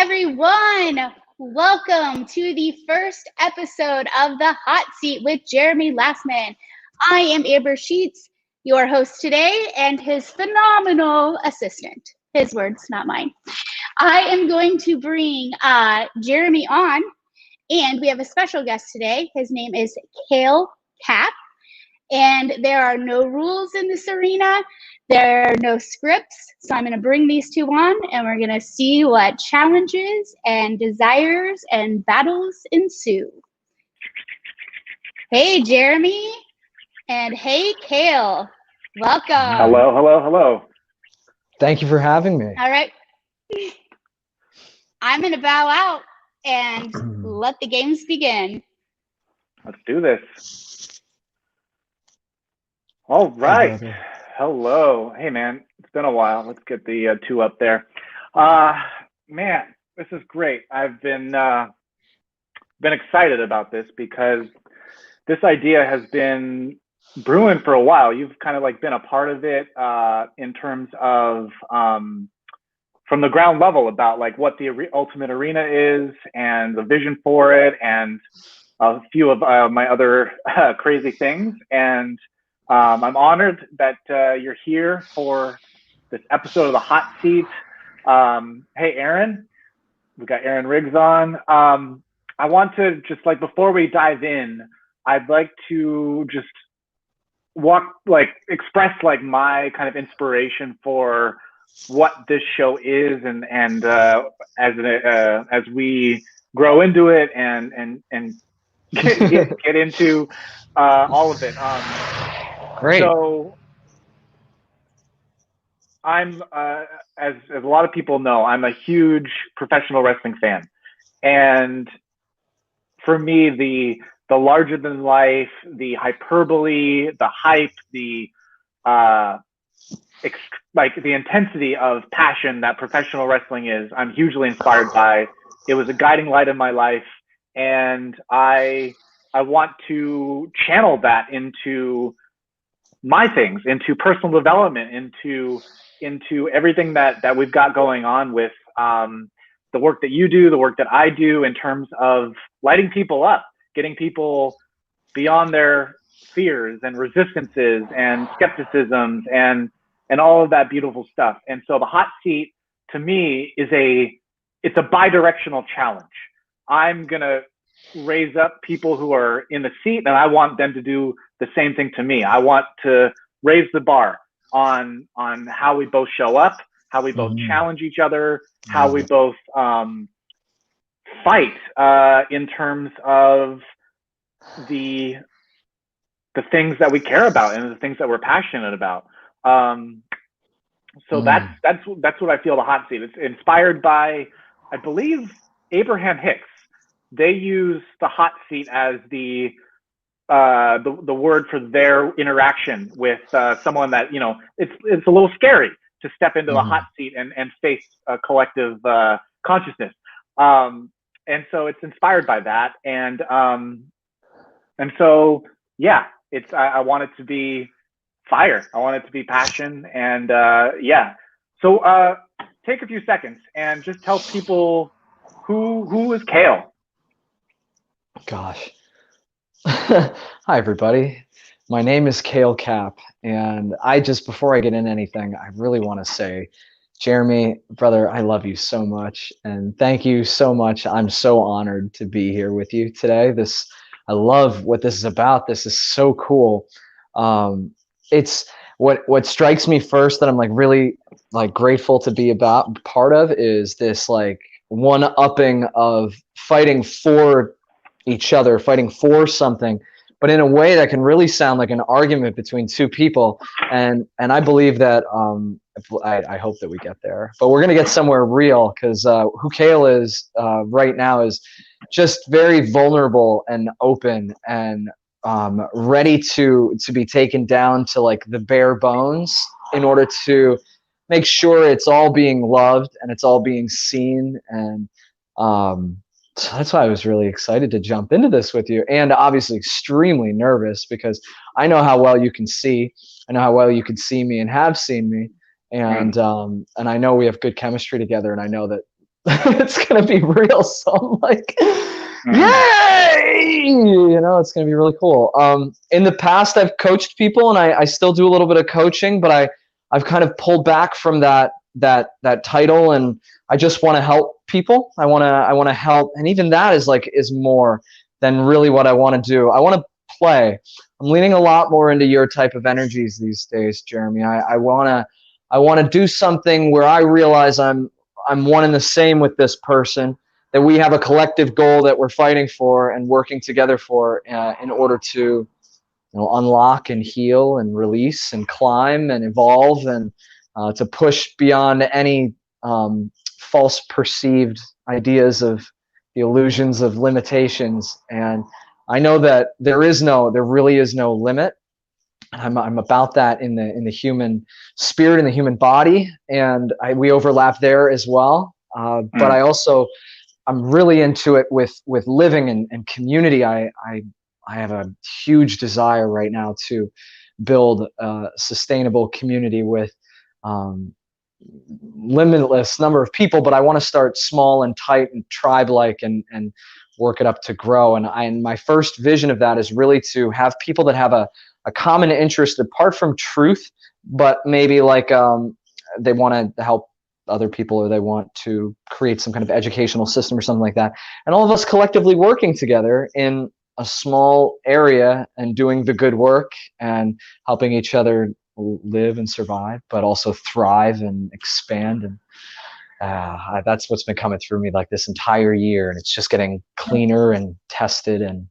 everyone. Welcome to the first episode of The Hot Seat with Jeremy Lasman. I am Amber Sheets, your host today, and his phenomenal assistant. His words, not mine. I am going to bring Jeremy on, and we have a special guest today. His name is Kale Cap, and there are no rules in this arena. There are no scripts, so I'm going to bring these two on, and we're going to see what challenges and desires and battles ensue. Hey, Jeremy, and hey, Kale. Welcome. Hello. Thank you for having me. All right. I'm going to bow out and let the games begin. Let's do this. All right. Hello. Hey, man. It's been a while. Let's get the two up there. Man, this is great. I've been excited about this because this idea has been brewing for a while. You've kind of like been a part of it in terms of from the ground level about like what the ultimate arena is and the vision for it and a few of my other crazy things. And I'm honored that you're here for this episode of The Hot Seat. Hey, Aaron. We got Aaron Riggs on. I want to just like, before we dive in, I'd like to just express like my kind of inspiration for what this show is and as we grow into it and get into all of it. Great. So I'm, as a lot of people know, I'm a huge professional wrestling fan. And for me, the larger than life, the hyperbole, the hype, the intensity of passion that professional wrestling is, I'm hugely inspired by. It was a guiding light in my life. And I want to channel that into my things, into personal development, into everything that we've got going on with the work that you do, the work that I do in terms of lighting people up, getting people beyond their fears and resistances and skepticisms and all of that beautiful stuff. And so the hot seat to me it's a bi-directional challenge. I'm gonna raise up people who are in the seat, and I want them to do the same thing to me. I want to raise the bar on how we both show up, how we both challenge each other, how we both fight in terms of the things that we care about and the things that we're passionate about. So that's what I feel the hot seat. It's inspired by, I believe, Abraham Hicks. They use the hot seat as the word for their interaction with someone that, you know, it's a little scary to step into the hot seat and face a collective consciousness. And so it's inspired by that. And so, yeah, I want it to be fire. I want it to be passion. And yeah. So take a few seconds and just tell people who is Kale? Gosh. Hi, everybody. My name is Kale Cap, and before I get into anything, I really want to say, Jeremy, brother, I love you so much, and thank you so much. I'm so honored to be here with you today. I love what this is about. This is so cool. It's what strikes me first that I'm like really like grateful to be part of is this like one-upping of fighting for each other, fighting for something, but in a way that can really sound like an argument between two people. And I believe that I hope that we get there, but we're going to get somewhere real, because who Kale is right now is just very vulnerable and open and ready to be taken down to like the bare bones in order to make sure it's all being loved and it's all being seen. And so that's why I was really excited to jump into this with you, and obviously extremely nervous because I know how well you can see. I know how well you can see me and have seen me. And I know we have good chemistry together, and I know that it's going to be real. So I'm like, Mhm. yay! It's going to be really cool. In the past, I've coached people, and I still do a little bit of coaching, but I've kind of pulled back from that title, and I just want to help people. I want to help, and even that is more than really what I want to do. I want to play. I'm leaning a lot more into your type of energies these days, Jeremy. I want to do something where I realize I'm one and the same with this person, that we have a collective goal that we're fighting for and working together for, in order to unlock and heal and release and climb and evolve, and to push beyond any false perceived ideas of the illusions of limitations. And I know that there really is no limit. I'm about that in the human spirit, in the human body, and we overlap there as well. But I'm really into it with living and community. I have a huge desire right now to build a sustainable community with limitless number of people, but I want to start small and tight and tribe-like, and work it up to grow. And my first vision of that is really to have people that have a common interest apart from truth, but maybe they want to help other people, or they want to create some kind of educational system or something like that. And all of us collectively working together in a small area and doing the good work and helping each other live and survive, but also thrive and expand. And that's what's been coming through me like this entire year, and it's just getting cleaner and tested. And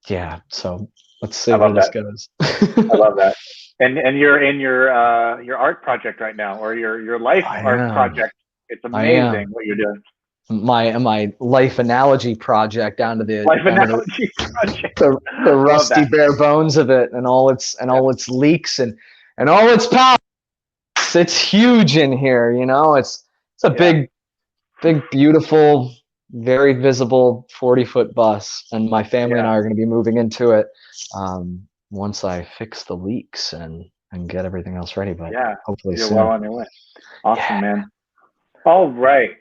yeah, so let's see where this goes. I love that. And you're in your art project right now, or your life art project. It's amazing what you're doing. My life analogy project, down to the rusty bare bones of it, and all its leaks and all its power. It's huge in here, It's a big, beautiful, very visible 40-foot bus, and my family and I are going to be moving into it once I fix the leaks and get everything else ready. But hopefully you're soon. well on your way. Awesome, man. All right.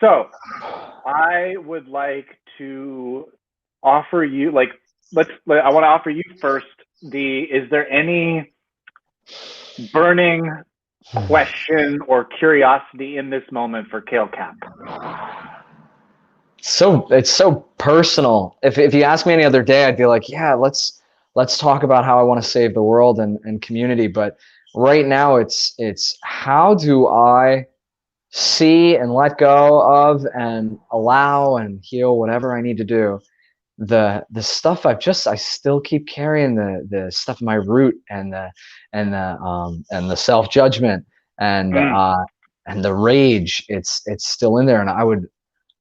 So I would like to offer you, I want to offer you first is there any burning question or curiosity in this moment for Kale Cap? So it's so personal. If you ask me any other day, I'd be like, yeah, let's talk about how I want to save the world and community. But right now it's how do I see and let go of and allow and heal whatever I need to do. The stuff I still keep carrying, the stuff in my root, and the self-judgment and the rage. It's still in there, and I would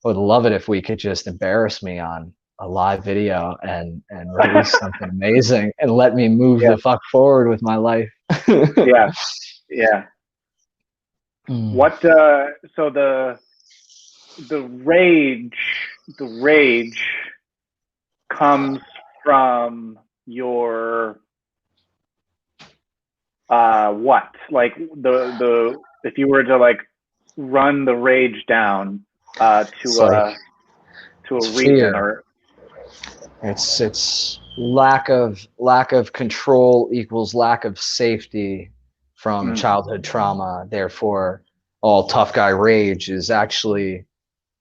love it if we could just embarrass me on a live video and release something amazing and let me move the fuck forward with my life. Yeah. What so the rage comes from your what? Like the if you were to run the rage down to a reason, fear. or it's lack of control equals lack of safety from childhood trauma. Therefore, all tough guy rage is actually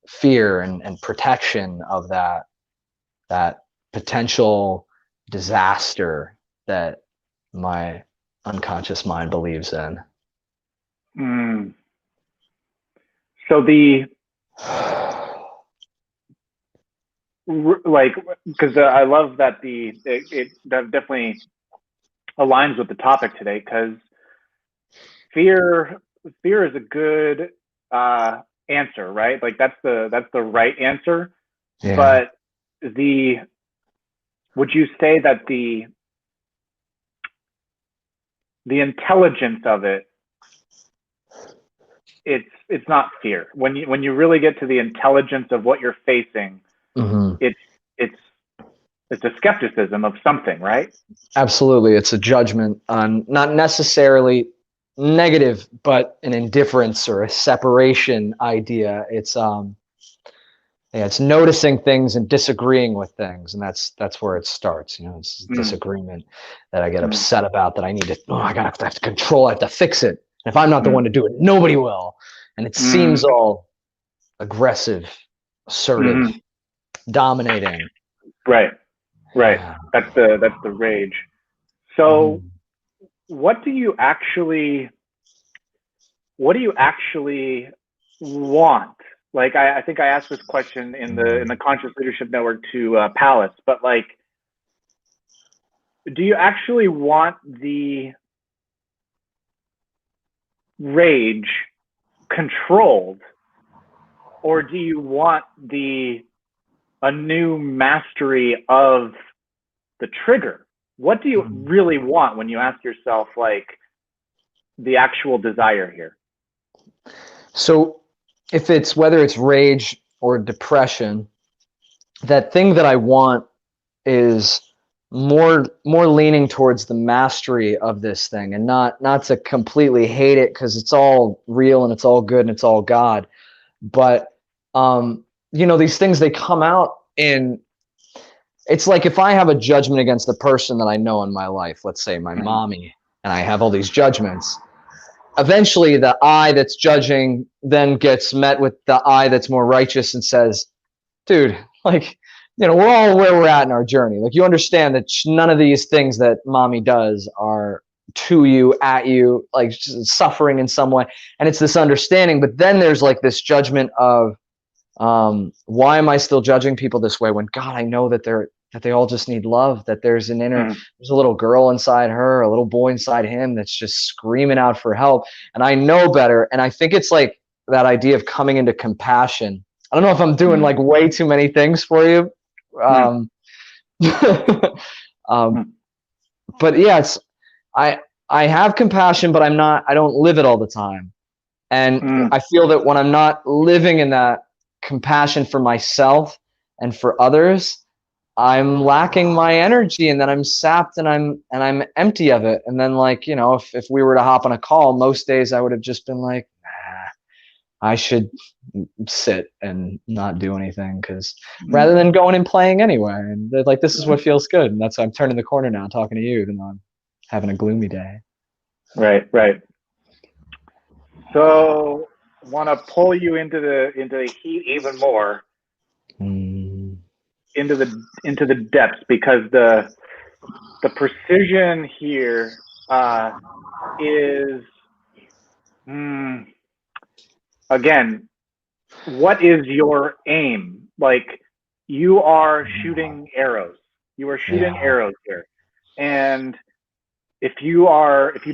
fear and protection of that potential disaster that my unconscious mind believes in. So because I love that that definitely aligns with the topic today, because fear is a good answer, right? Like that's the right answer. Yeah. But would you say that the intelligence of it's not fear? When you really get to the intelligence of what you're facing, it's a skepticism of something, right? Absolutely. It's a judgment on not necessarily negative, but an indifference or a separation idea. It's noticing things and disagreeing with things, and that's where it starts. It's disagreement that I get upset about, that I need to. I have to control. I have to fix it. And if I'm not the one to do it, nobody will. And it seems all aggressive, assertive, dominating. Right. That's the rage. So, what do you actually want? Like, I think I asked this question in the Conscious Leadership Network to Palace, but like, do you actually want the rage controlled, or do you want a new mastery of the trigger? What do you really want when you ask yourself, like, the actual desire here? So if it's, whether it's rage or depression, that thing that I want is more leaning towards the mastery of this thing, and not to completely hate it, because it's all real and it's all good and it's all God. But these things, they come out in, it's like if I have a judgment against the person that I know in my life, let's say my mommy, and I have all these judgments, eventually the I that's judging then gets met with the I that's more righteous and says, dude, like, we're all where we're at in our journey. Like, you understand that none of these things that mommy does are to you, at you, like suffering in some way. And it's this understanding. But then there's like this judgment of, why am I still judging people this way when, God, I know that they all just need love, that there's an inner, there's a little girl inside her, a little boy inside him that's just screaming out for help. And I know better. And I think it's like that idea of coming into compassion. I don't know if I'm doing like way too many things for you. But yeah, I have compassion, but I don't live it all the time. And I feel that when I'm not living in that compassion for myself and for others, I'm lacking my energy, and then I'm sapped, and I'm empty of it. And then, like, if we were to hop on a call, most days I would have just been like, I should sit and not do anything, because rather than going and playing anyway. And they're like, this is what feels good. And that's why I'm turning the corner now, talking to you, even though I'm having a gloomy day. Right. So, want to pull you into the heat even more, into the depths, because the precision here is, again, what is your aim? Like, you are shooting arrows. You are shooting arrows here, and if you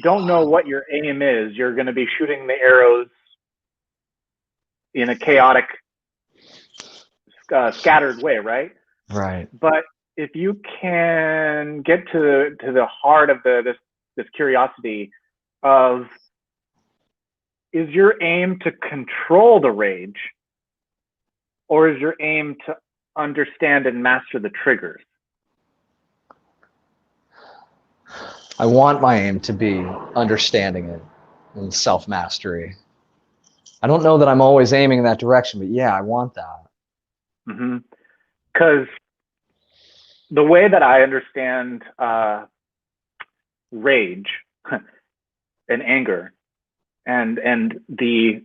don't know what your aim is, you're going to be shooting the arrows in a chaotic, scattered way, right? Right. But if you can get to the heart of this curiosity of, is your aim to control the rage, or is your aim to understand and master the triggers? I want my aim to be understanding it and self-mastery. I don't know that I'm always aiming in that direction, but yeah, I want that. Because the way that I understand rage and anger and the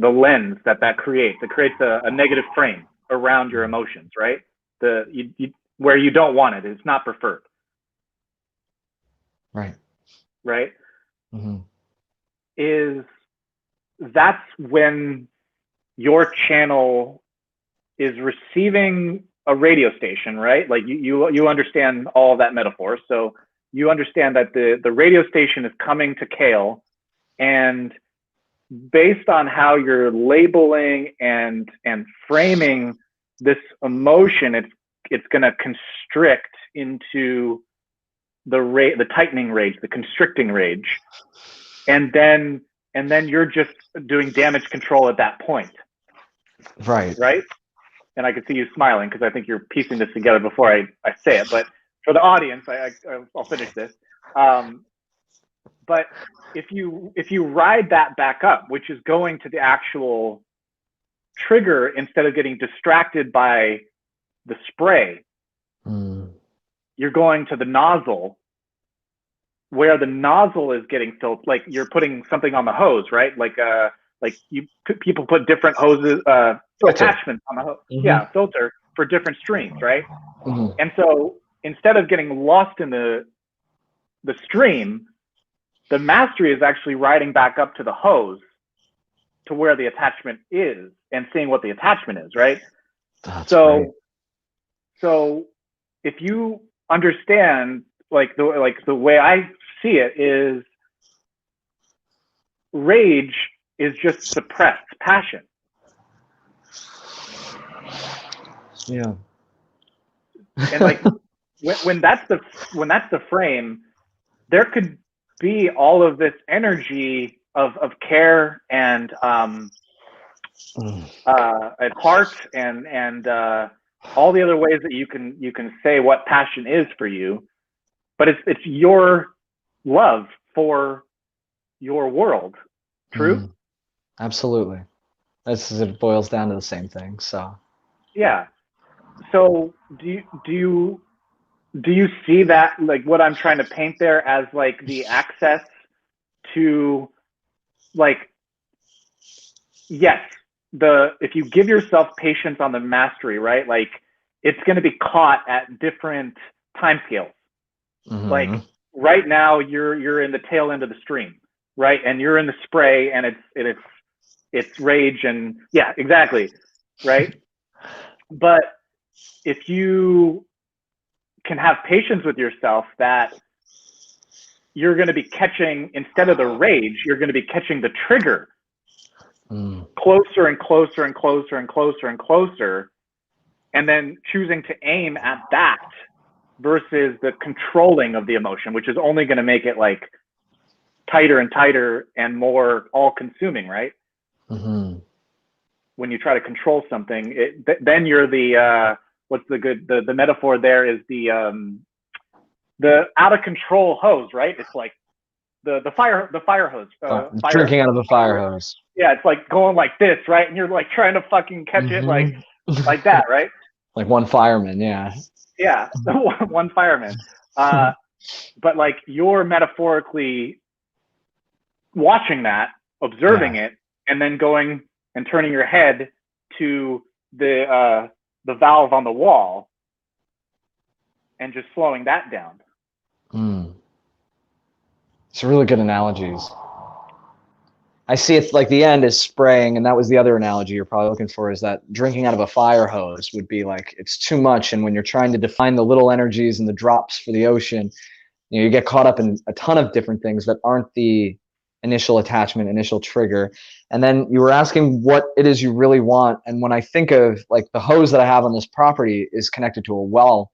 lens that creates, it creates a negative frame around your emotions, right? Where you don't want it, it's not preferred. Right. That's when your channel is receiving a radio station, right? Like, you understand all of that metaphor. So you understand that the radio station is coming to Kale, and based on how you're labeling and framing this emotion, it's going to constrict into the tightening rage, the constricting rage, and then you're just doing damage control at that point. Right. And I can see you smiling, because I think you're piecing this together before I say it. But for the audience, I'll finish this. But if you ride that back up, which is going to the actual trigger instead of getting distracted by the spray, you're going to the nozzle, where the nozzle is getting filled. Like you're putting something on the hose, right? Like people put different hoses, attachments on the hose. Yeah, filter for different streams, right? And so instead of getting lost in the stream, the mastery is actually riding back up to the hose to where the attachment is and seeing what the attachment is, right? That's great. So if you understand, the way I see it is, rage is just suppressed passion. Yeah. And like when that's the frame, there could be all of this energy of care and heart and all the other ways that you can say what passion is for you, but it's your love for your world. True? Absolutely. It boils down to the same thing. So yeah. So do you see that, like, what I'm trying to paint there as like the access to, like, yes, if you give yourself patience on the mastery, right? Like it's going to be caught at different time scales. Like right now you're in the tail end of the stream, right? And you're in the spray and it's rage and yeah, exactly. Right. But if you can have patience with yourself, that you're going to be catching, instead of the rage, you're going to be catching the trigger closer and closer and closer and closer and closer, and then choosing to aim at that versus the controlling of the emotion, which is only going to make it like tighter and tighter and more all-consuming, right? When you try to control something, then you're the the metaphor there is the out of control hose, right? It's like the fire hose. Drinking out of a fire hose. Yeah, it's like going like this, right? And you're like trying to fucking catch it like that, right? Like one fireman, yeah. Yeah, one fireman. But like you're metaphorically watching that, observing it, and then going and turning your head to the valve on the wall and just slowing that down. It's really good analogies. I see it's like the end is spraying, and that was the other analogy you're probably looking for, is that drinking out of a fire hose would be like, it's too much. And when you're trying to define the little energies and the drops for the ocean, you get caught up in a ton of different things that aren't the initial attachment, initial trigger. And then you were asking what it is you really want. And when I think of like the hose that I have on this property is connected to a well.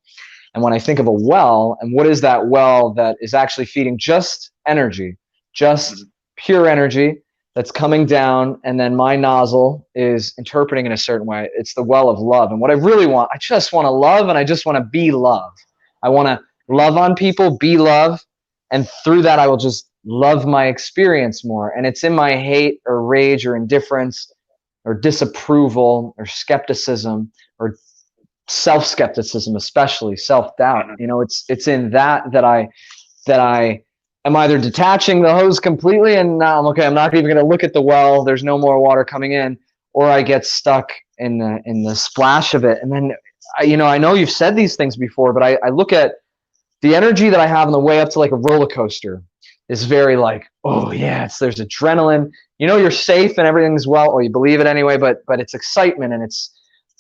And when I think of a well, and what is that well that is actually feeding just energy, just pure energy that's coming down, and then my nozzle is interpreting in a certain way. It's the well of love. And what I really want, I just want to love, and I just want to be love. I want to love on people, be love, and through that I will just love my experience more. And it's in my hate or rage or indifference or disapproval or skepticism or self-skepticism, especially self-doubt. It's in that I am either detaching the hose completely and now I'm okay, I'm not even going to look at the well, there's no more water coming in, or I get stuck in the splash of it. And then I know you've said these things before, but I look at the energy that I have on the way up to like a roller coaster is very like, oh yeah, there's adrenaline, you're safe and everything's well, or you believe it anyway, but it's excitement,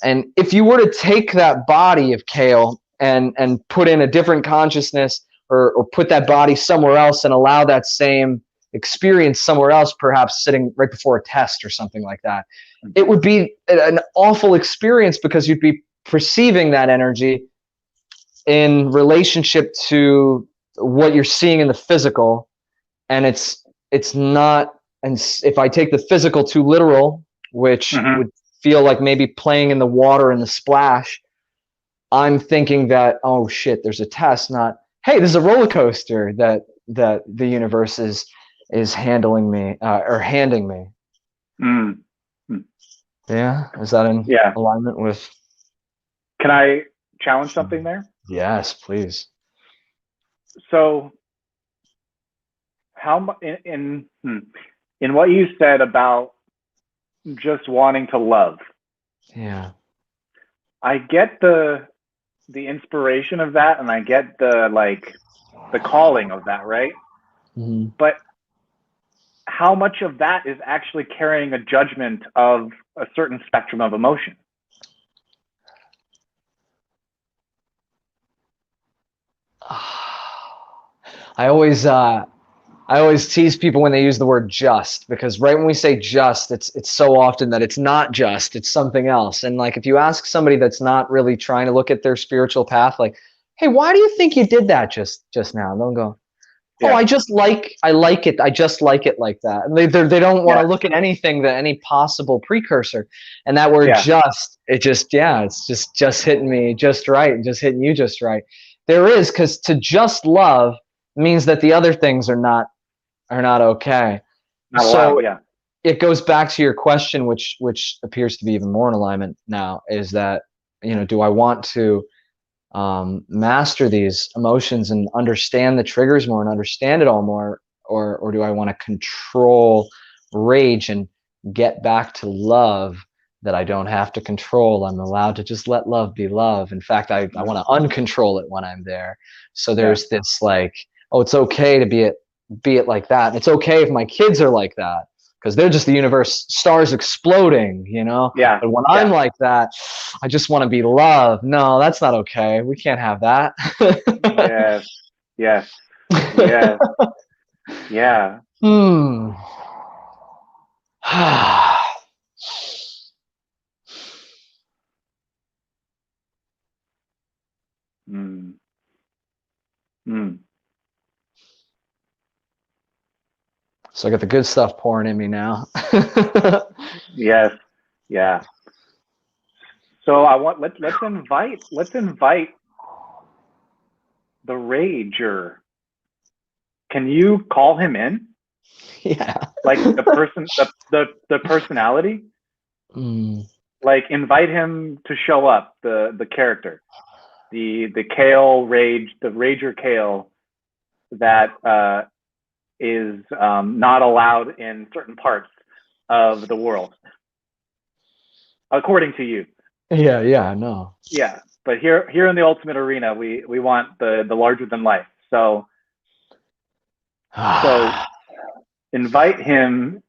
and if you were to take that body of Kale and put in a different consciousness, or put that body somewhere else and allow that same experience somewhere else, perhaps sitting right before a test or something like that, it would be an awful experience because you'd be perceiving that energy in relationship to what you're seeing in the physical. And it's not, and if I take the physical too literal, which would feel like maybe playing in the water and the splash, I'm thinking that, oh shit, there's a test, not, hey, this is a roller coaster that the universe is handling me or handing me. Mm. Yeah, is that in Yeah. alignment with? Can I challenge something there? Yes, please. So, how in what you said about just wanting to love, Yeah. I get the inspiration of that, and I get the calling of that, right? Mm-hmm. But how much of that is actually carrying a judgment of a certain spectrum of emotion? I always tease people when they use the word just, because right when we say just, it's so often that it's not just, it's something else. And like if you ask somebody that's not really trying to look at their spiritual path, like, hey, why do you think you did that just now? They'll go, oh, Yeah. I like it. I just like it like that. And they don't want Yeah. to look at anything, that any possible precursor. And that word Yeah. just, it's just hitting me just right, and just hitting you just right. There is, because to just love means that the other things are not okay. Not allowed. So Yeah. it goes back to your question, which appears to be even more in alignment now, is that, do I want to master these emotions and understand the triggers more and understand it all more, or do I want to control rage and get back to love that I don't have to control? I'm allowed to just let love be love. In fact, I want to uncontrol it when I'm there. So Yeah. there's this like, oh, it's okay to be it like that. And it's okay if my kids are like that, because they're just the universe, stars exploding, Yeah. But when I'm Yeah. like that, I just want to be loved. No, that's not okay. We can't have that. Yes. Yes. Yes. Yeah. Hmm. Mm. Mm. So I got the good stuff pouring in me now. Yes. Yeah. So I want let's invite the rager. Can you call him in? Yeah. Like the person, the personality. Mm. Like invite him to show up. The character, the Kale rage, the rager Kale that is not allowed in certain parts of the world, according to you. Yeah, yeah, no. Yeah, but here in the Ultimate Arena, we want the larger than life. So invite him.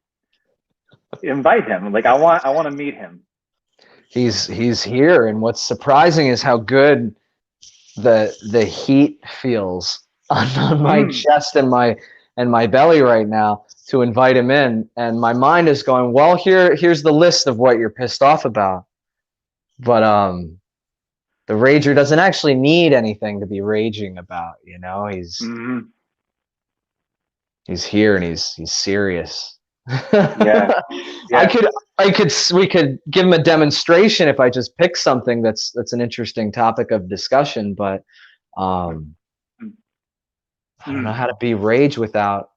Invite him. Like I want to meet him. He's here, and what's surprising is how good the heat feels on my Mm, chest and my belly right now to invite him in. And my mind is going, well, here's the list of what you're pissed off about. But the rager doesn't actually need anything to be raging about, mm, he's here, and he's serious. yeah, I yeah. could we could give him a demonstration if I just pick something that's an interesting topic of discussion, but um Mm, I don't know mm. how to be rage without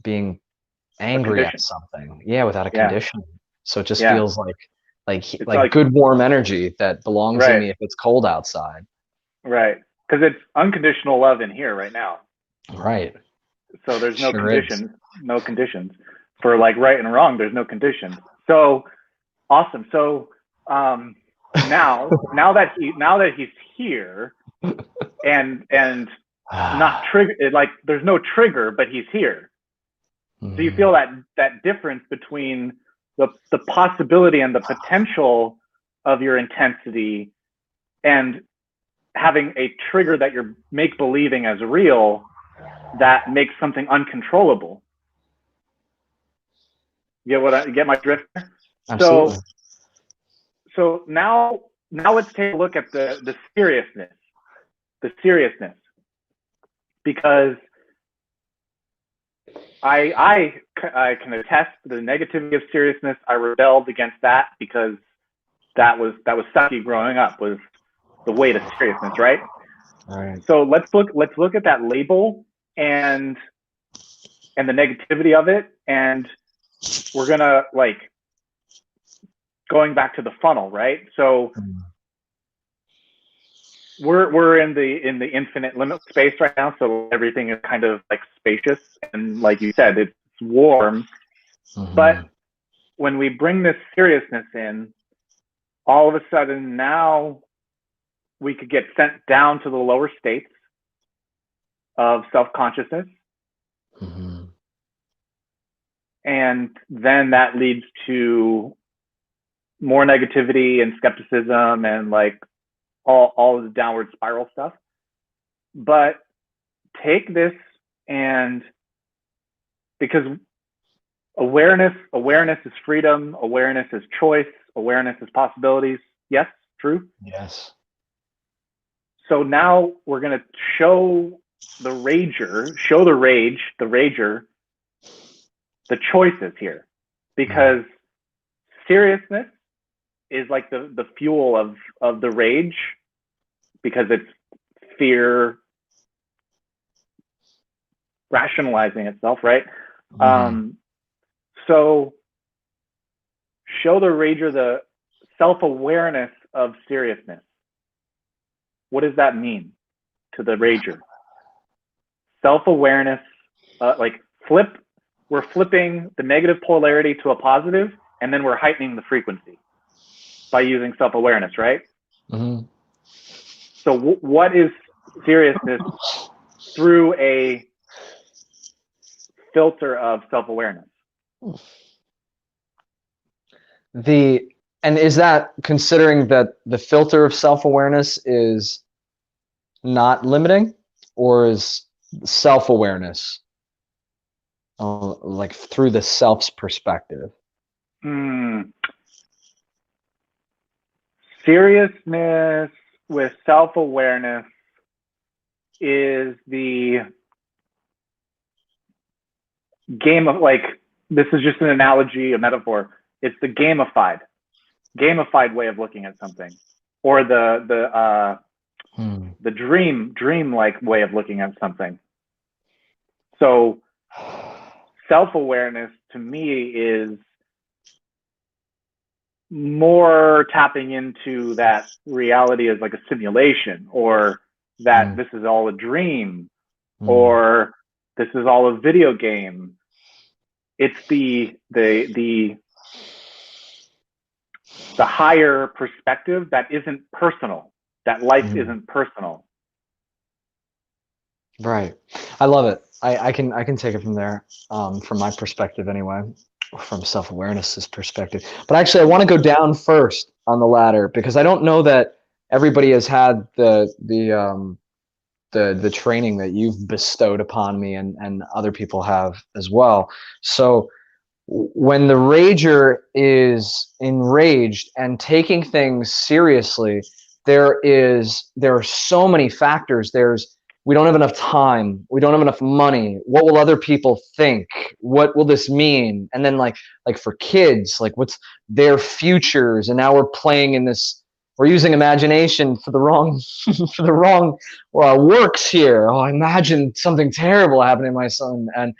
being A angry at condition. something. Yeah, without a Yeah, condition. So it just yeah. feels like It's like like good warm energy that belongs in right, me if it's cold outside. right. Because it's unconditional love in here right now. Right. So there's no Sure is. conditions, no conditions for like right and wrong. There's no conditions. So awesome. So now that he's here and not trigger, like there's no trigger, but he's here. So you feel that difference between the possibility and the potential of your intensity and having a trigger that you're make believing as real that makes something uncontrollable. Get my drift? Absolutely. So so now let's take a look at the seriousness. The seriousness. Because I can attest to the negativity of seriousness. I rebelled against that because that was sucky growing up, was the weight of seriousness, right? All right. So let's look at that label and the negativity of it, and we're gonna like going back to the funnel, right? So we're in the infinite limit space right now, so everything is kind of like spacious, and like you said, it's warm. But when we bring this seriousness in, all of a sudden now we could get sent down to the lower states of self-consciousness. And then that leads to more negativity and skepticism and like all of the downward spiral stuff. But take this, and because awareness is freedom, awareness is choice, awareness is possibilities. Yes, true? Yes. So now we're going to show the rager, the choices here, because seriousness is like the fuel of the rage, because it's fear rationalizing itself, right? So show the rager the self-awareness of seriousness. What does that mean to the rager? Self-awareness, we're flipping the negative polarity to a positive, and then we're heightening the frequency by using self-awareness, right? So what is seriousness through a filter of self-awareness? And is that considering that the filter of self-awareness is not limiting, or is self-awareness like through the self's perspective? Seriousness with self-awareness is the game of, like, this is just an analogy, a metaphor. It's the gamified way of looking at something, or the dream-like way of looking at something. So self-awareness to me is more tapping into that reality as like a simulation, or that this is all a dream, or this is all a video game. It's the higher perspective that isn't personal, that life isn't personal. Right. I love it. I can take it from there, from my perspective anyway, from self-awareness's perspective. But actually, I want to go down first on the ladder, because I don't know that everybody has had the training that you've bestowed upon me, and other people have as well. So when the rager is enraged and taking things seriously, there are so many factors. We don't have enough time. We don't have enough money. What will other people think? What will this mean? And then like for kids, like what's their futures? And now we're playing in this, we're using imagination for the wrong works here. Oh, I imagine something terrible happening to my son. And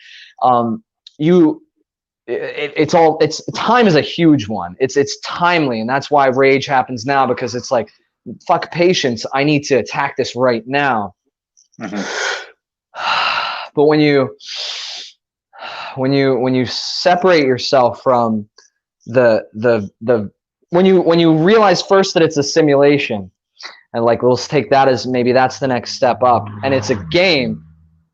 it's time is a huge one. It's timely, and that's why rage happens now, because it's like, fuck patience. I need to attack this right now. But when you separate yourself from when you realize first that it's a simulation, and like, let's take that as maybe that's the next step up, and it's a game.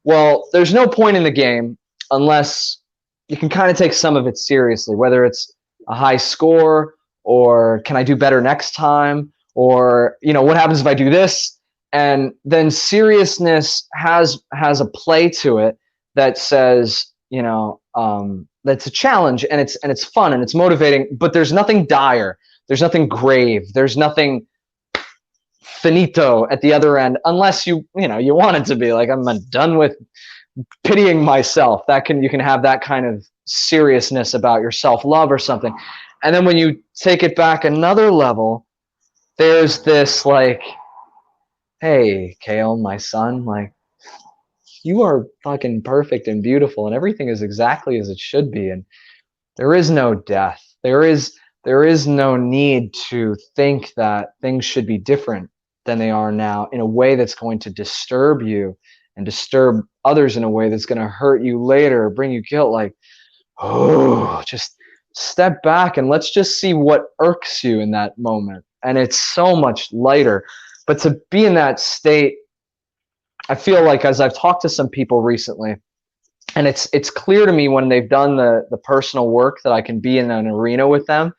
Well, there's no point in the game unless you can kind of take some of it seriously, whether it's a high score, or can I do better next time, or what happens if I do this? And then seriousness has a play to it that says, that's a challenge, and it's fun, and it's motivating, but there's nothing dire, there's nothing grave, there's nothing finito at the other end, unless you want it to be like, I'm done with pitying myself. You can have that kind of seriousness about your self-love or something. And then when you take it back another level, there's this like, hey, Kale, my son, like, you are fucking perfect and beautiful, and everything is exactly as it should be. And there is no death. There is no need to think that things should be different than they are now in a way that's going to disturb you and disturb others in a way that's going to hurt you later, bring you guilt. Like, oh, just step back and let's just see what irks you in that moment. And it's so much lighter. But to be in that state, I feel like, as I've talked to some people recently, and it's clear to me when they've done the personal work that I can be in an arena with them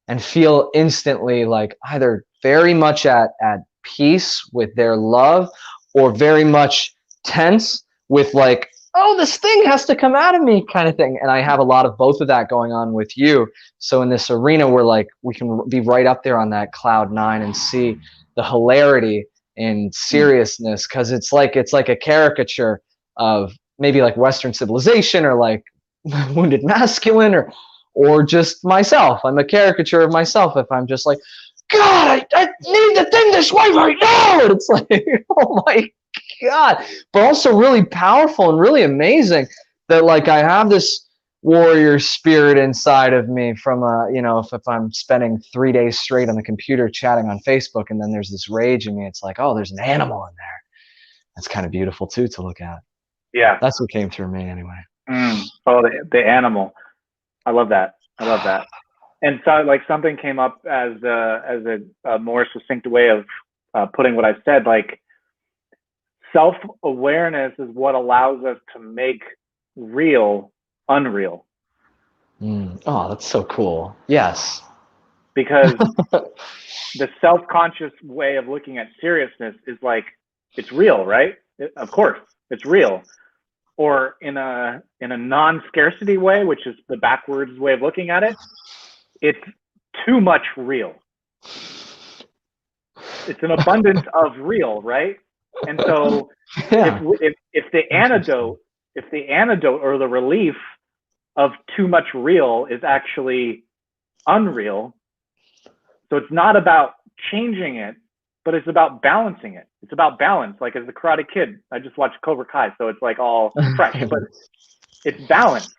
and feel instantly like either very much at peace with their love, or very much tense with like, oh, this thing has to come out of me kind of thing. And I have a lot of both of that going on with you. So in this arena, we're like, we can be right up there on that cloud nine and see the hilarity and seriousness, because it's like a caricature of maybe like Western civilization, or like wounded masculine, or just myself. I'm a caricature of myself if I'm just like, God, I need the thing this way right now. And it's like, oh my God. But also really powerful and really amazing that like I have this warrior spirit inside of me from if I'm spending 3 days straight on the computer chatting on Facebook, and then there's this rage in me, it's like, oh, there's an animal in there. That's kind of beautiful too to look at. Yeah. That's what came through me anyway. Oh, the animal. I love that. And so, like, something came up as a more succinct way of putting what I said. Like, self-awareness is what allows us to make real unreal. Oh, that's so cool. Yes. Because the self-conscious way of looking at seriousness is like, it's real, right? Of course, it's real. Or in a non-scarcity way, which is the backwards way of looking at it, it's too much real. It's an abundance of real, right? And so if the antidote or the relief of too much real is actually unreal, so it's not about changing it, but it's about balancing it. It's about balance. Like, as a Karate Kid, I just watched Cobra Kai, so it's like all fresh, but it's balance.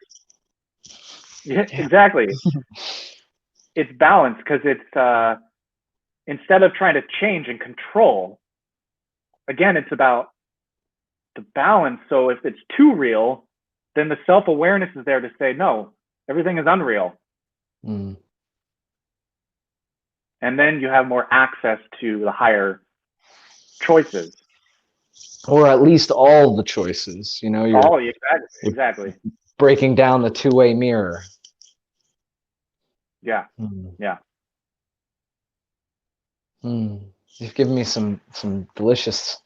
Yeah, exactly. It's balance, because it's instead of trying to change and control, again, it's about the balance. So if it's too real, then the self-awareness is there to say, no, everything is unreal. And then you have more access to the higher choices. Or at least all the choices, you're exactly. breaking down the two-way mirror. Yeah. Yeah. You've given me some delicious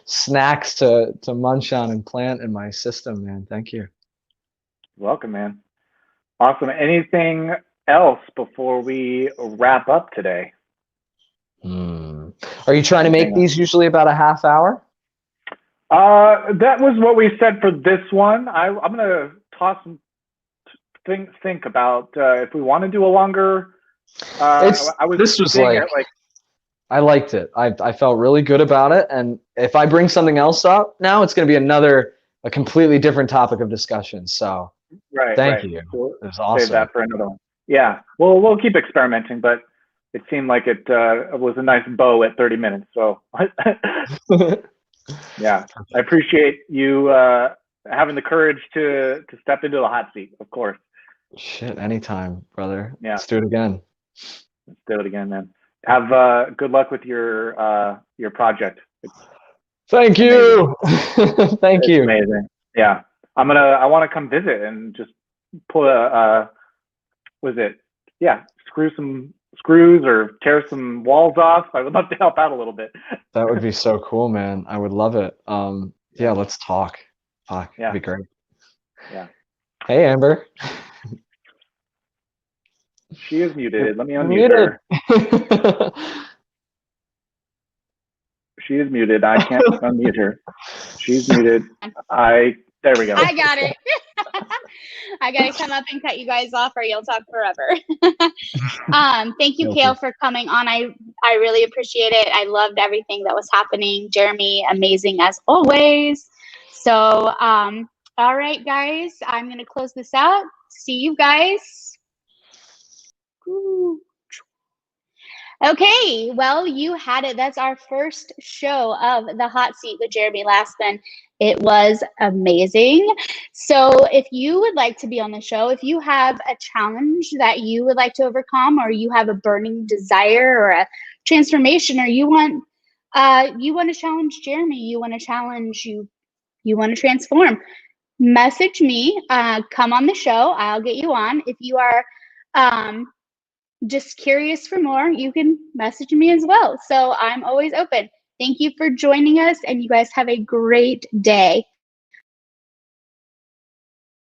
snacks to munch on and plant in my system, man. Thank you. Welcome, man. Awesome. Anything else before we wrap up today? Are you trying to make these usually about a half hour? That was what we said for this one. I'm going to toss some think about if we want to do a longer. I liked it. I felt really good about it. And if I bring something else up now, it's going to be a completely different topic of discussion. So thank you. We'll it was awesome. Save that for another one. Yeah. Well, we'll keep experimenting, but it seemed like it was a nice bow at 30 minutes. So yeah, I appreciate you having the courage to step into the hot seat, of course. Shit, anytime, brother. Yeah. Let's do it again. Let's do it again, man. Have good luck with your project. Thank you. Thank you. Amazing. Yeah. I want to come visit and just pull screw some screws or tear some walls off. I would love to help out a little bit. That would be so cool, man. I would love it. Yeah, let's talk. Fuck, yeah. That'd be great. Yeah. Hey, Amber. She is muted. Let me unmute her. She is muted. I can't unmute her. She's muted. I There we go. I got it. I gotta come up and cut you guys off, or you'll talk forever. Thank you, Kale, for coming on. I really appreciate it. I loved everything that was happening. Jeremy, amazing as always. So, all right, guys, I'm gonna close this out. See you guys. Ooh. Okay, well, you had it. That's our first show of The Hot Seat with Jeremy Lasman. It was amazing. So if you would like to be on the show, if you have a challenge that you would like to overcome, or you have a burning desire or a transformation, or you want to challenge Jeremy, you want to challenge you want to transform, message me, come on the show. I'll get you on. If you are just curious for more, you can message me as well. So I'm always open. Thank you for joining us, and you guys have a great day.